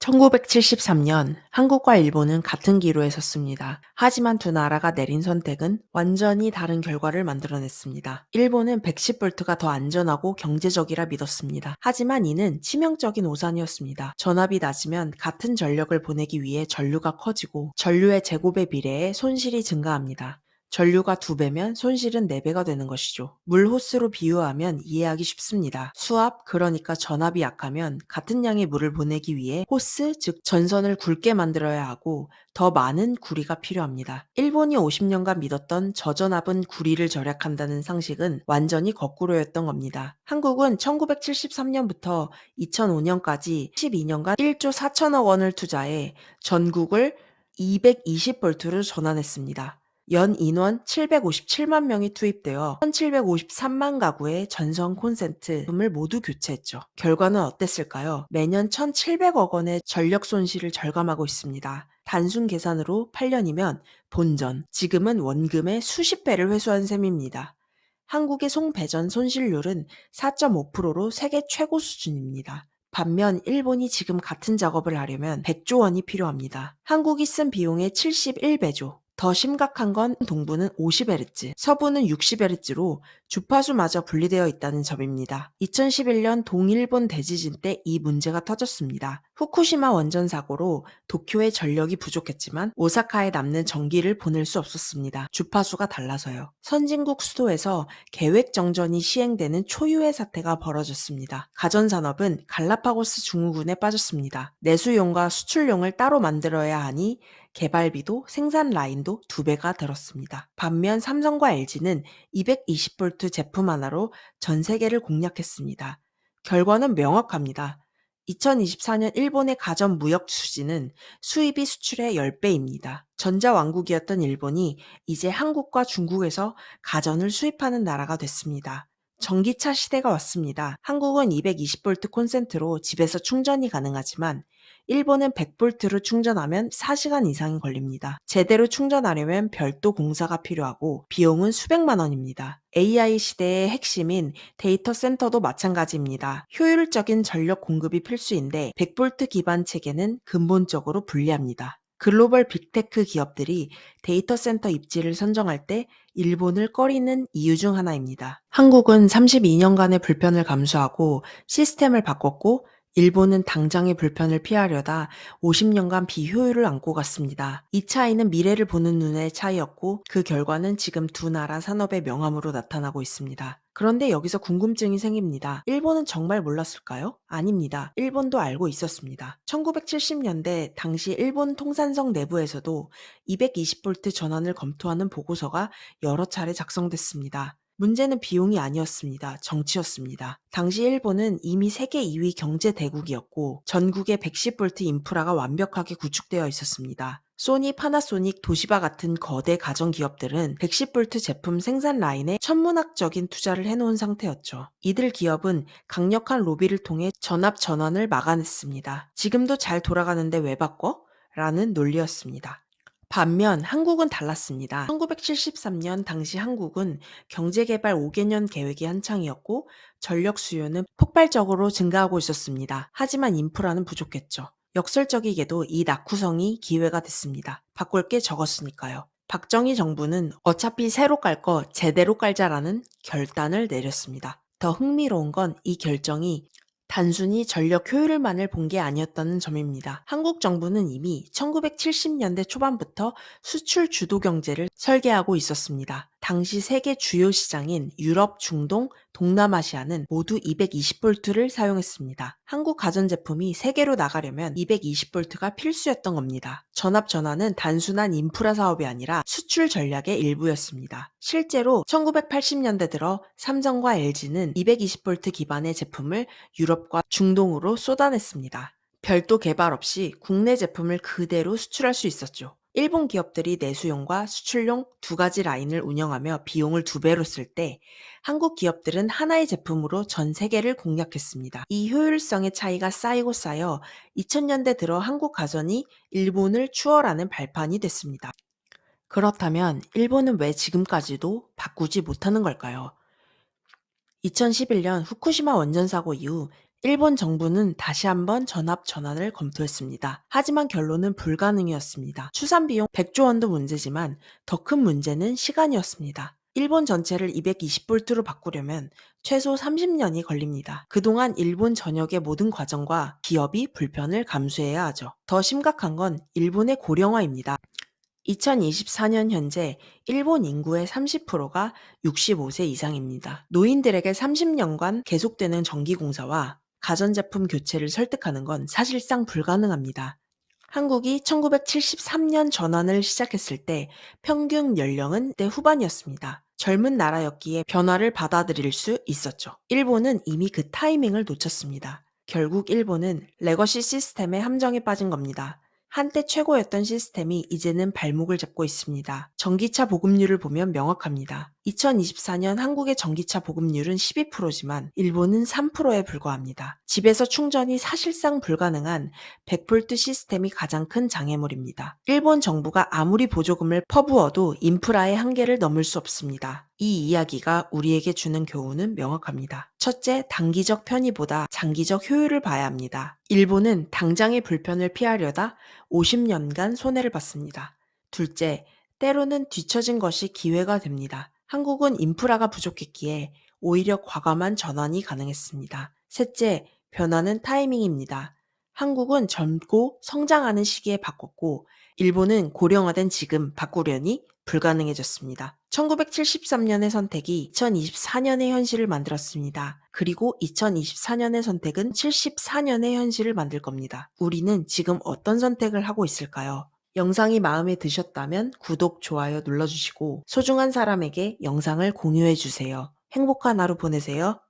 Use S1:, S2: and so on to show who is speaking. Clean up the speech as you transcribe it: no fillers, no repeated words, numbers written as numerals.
S1: 1973년 한국과 일본은 같은 기로에 섰습니다. 하지만 두 나라가 내린 선택은 완전히 다른 결과를 만들어냈습니다. 일본은 110V가 더 안전하고 경제적이라 믿었습니다. 하지만 이는 치명적인 오산이었습니다. 전압이 낮으면 같은 전력을 보내기 위해 전류가 커지고 전류의 제곱에 비례해 손실이 증가합니다. 전류가 2배면 손실은 4배가 되는 것이죠. 물 호스로 비유하면 이해하기 쉽습니다. 수압, 그러니까 전압이 약하면 같은 양의 물을 보내기 위해 호스, 즉 전선을 굵게 만들어야 하고 더 많은 구리가 필요합니다. 일본이 50년간 믿었던 저전압은 구리를 절약한다는 상식은 완전히 거꾸로였던 겁니다. 한국은 1973년부터 2005년까지 12년간 1조 4천억 원을 투자해 전국을 220V로 전환했습니다. 연 인원 757만 명이 투입되어 1753만 가구의 전선 콘센트를 모두 교체했죠. 결과는 어땠을까요? 매년 1700억 원의 전력 손실을 절감하고 있습니다. 단순 계산으로 8년이면 본전, 지금은 원금의 수십 배를 회수한 셈입니다. 한국의 송배전 손실률은 4.5%로 세계 최고 수준입니다. 반면 일본이 지금 같은 작업을 하려면 100조 원이 필요합니다. 한국이 쓴 비용의 71배죠. 더 심각한 건 동부는 50Hz, 서부는 60Hz로 주파수마저 분리되어 있다는 점입니다. 2011년 동일본 대지진 때 이 문제가 터졌습니다. 후쿠시마 원전 사고로 도쿄의 전력이 부족했지만 오사카에 남는 전기를 보낼 수 없었습니다. 주파수가 달라서요. 선진국 수도에서 계획 정전이 시행되는 초유의 사태가 벌어졌습니다. 가전산업은 갈라파고스 증후군에 빠졌습니다. 내수용과 수출용을 따로 만들어야 하니 개발비도 생산 라인도 2배가 들었습니다. 반면 삼성과 LG는 220V 제품 하나로 전 세계를 공략했습니다. 결과는 명확합니다. 2024년 일본의 가전 무역 수지는 수입이 수출의 10배입니다. 전자왕국이었던 일본이 이제 한국과 중국에서 가전을 수입하는 나라가 됐습니다. 전기차 시대가 왔습니다. 한국은 220V 콘센트로 집에서 충전이 가능하지만 일본은 100V로 충전하면 4시간 이상이 걸립니다. 제대로 충전하려면 별도 공사가 필요하고 비용은 수백만 원입니다. AI 시대의 핵심인 데이터 센터도 마찬가지입니다. 효율적인 전력 공급이 필수인데 100V 기반 체계는 근본적으로 불리합니다. 글로벌 빅테크 기업들이 데이터 센터 입지를 선정할 때 일본을 꺼리는 이유 중 하나입니다. 한국은 32년간의 불편을 감수하고 시스템을 바꿨고 일본은 당장의 불편을 피하려다 50년간 비효율을 안고 갔습니다. 이 차이는 미래를 보는 눈의 차이였고 그 결과는 지금 두 나라 산업의 명암으로 나타나고 있습니다. 그런데 여기서 궁금증이 생깁니다. 일본은 정말 몰랐을까요? 아닙니다. 일본도 알고 있었습니다. 1970년대 당시 일본 통산성 내부에서도 220V 전환을 검토하는 보고서가 여러 차례 작성됐습니다. 문제는 비용이 아니었습니다. 정치였습니다. 당시 일본은 이미 세계 2위 경제 대국이었고 전국에 110V 인프라가 완벽하게 구축되어 있었습니다. 소니, 파나소닉, 도시바 같은 거대 가전 기업들은 110V 제품 생산 라인에 천문학적인 투자를 해놓은 상태였죠. 이들 기업은 강력한 로비를 통해 전압 전환을 막아냈습니다. 지금도 잘 돌아가는데 왜 바꿔? 라는 논리였습니다. 반면 한국은 달랐습니다. 1973년 당시 한국은 경제개발 5개년 계획이 한창이었고 전력 수요는 폭발적으로 증가하고 있었습니다. 하지만 인프라는 부족했죠. 역설적이게도 이 낙후성이 기회가 됐습니다. 바꿀 게 적었으니까요. 박정희 정부는 어차피 새로 깔 거 제대로 깔자라는 결단을 내렸습니다. 더 흥미로운 건 이 결정이 단순히 전력 효율만을 본 게 아니었다는 점입니다. 한국 정부는 이미 1970년대 초반부터 수출 주도 경제를 설계하고 있었습니다. 당시 세계 주요 시장인 유럽, 중동, 동남아시아는 모두 220V를 사용했습니다. 한국 가전제품이 세계로 나가려면 220V가 필수였던 겁니다. 전압 전환은 단순한 인프라 사업이 아니라 수출 전략의 일부였습니다. 실제로 1980년대 들어 삼성과 LG는 220V 기반의 제품을 유럽과 중동으로 쏟아냈습니다. 별도 개발 없이 국내 제품을 그대로 수출할 수 있었죠. 일본 기업들이 내수용과 수출용 두 가지 라인을 운영하며 비용을 2배로 쓸 때 한국 기업들은 하나의 제품으로 전 세계를 공략했습니다. 이 효율성의 차이가 쌓이고 쌓여 2000년대 들어 한국 가전이 일본을 추월하는 발판이 됐습니다. 그렇다면 일본은 왜 지금까지도 바꾸지 못하는 걸까요? 2011년 후쿠시마 원전 사고 이후 일본 정부는 다시 한번 전압 전환을 검토했습니다. 하지만 결론은 불가능이었습니다. 추산 비용 100조 원도 문제지만 더 큰 문제는 시간이었습니다. 일본 전체를 220볼트로 바꾸려면 최소 30년이 걸립니다. 그동안 일본 전역의 모든 과정과 기업이 불편을 감수해야 하죠. 더 심각한 건 일본의 고령화입니다. 2024년 현재 일본 인구의 30%가 65세 이상입니다. 노인들에게 30년간 계속되는 전기공사와 가전제품 교체를 설득하는 건 사실상 불가능합니다. 한국이 1973년 전환을 시작했을 때 평균 연령은 대 후반이었습니다. 젊은 나라였기에 변화를 받아들일 수 있었죠. 일본은 이미 그 타이밍을 놓쳤습니다. 결국 일본은 레거시 시스템의 함정에 빠진 겁니다. 한때 최고였던 시스템이 이제는 발목을 잡고 있습니다. 전기차 보급률을 보면 명확합니다. 2024년 한국의 전기차 보급률은 12%지만 일본은 3%에 불과합니다. 집에서 충전이 사실상 불가능한 100V 시스템이 가장 큰 장애물입니다. 일본 정부가 아무리 보조금을 퍼부어도 인프라의 한계를 넘을 수 없습니다. 이 이야기가 우리에게 주는 교훈은 명확합니다. 첫째, 단기적 편의보다 장기적 효율을 봐야 합니다. 일본은 당장의 불편을 피하려다 50년간 손해를 봤습니다. 둘째, 때로는 뒤처진 것이 기회가 됩니다. 한국은 인프라가 부족했기에 오히려 과감한 전환이 가능했습니다. 셋째, 변화는 타이밍입니다. 한국은 젊고 성장하는 시기에 바꿨고, 일본은 고령화된 지금 바꾸려니 불가능해졌습니다. 1973년의 선택이 2024년의 현실을 만들었습니다. 그리고 2024년의 선택은 74년의 현실을 만들 겁니다. 우리는 지금 어떤 선택을 하고 있을까요? 영상이 마음에 드셨다면 구독, 좋아요 눌러주시고 소중한 사람에게 영상을 공유해주세요. 행복한 하루 보내세요.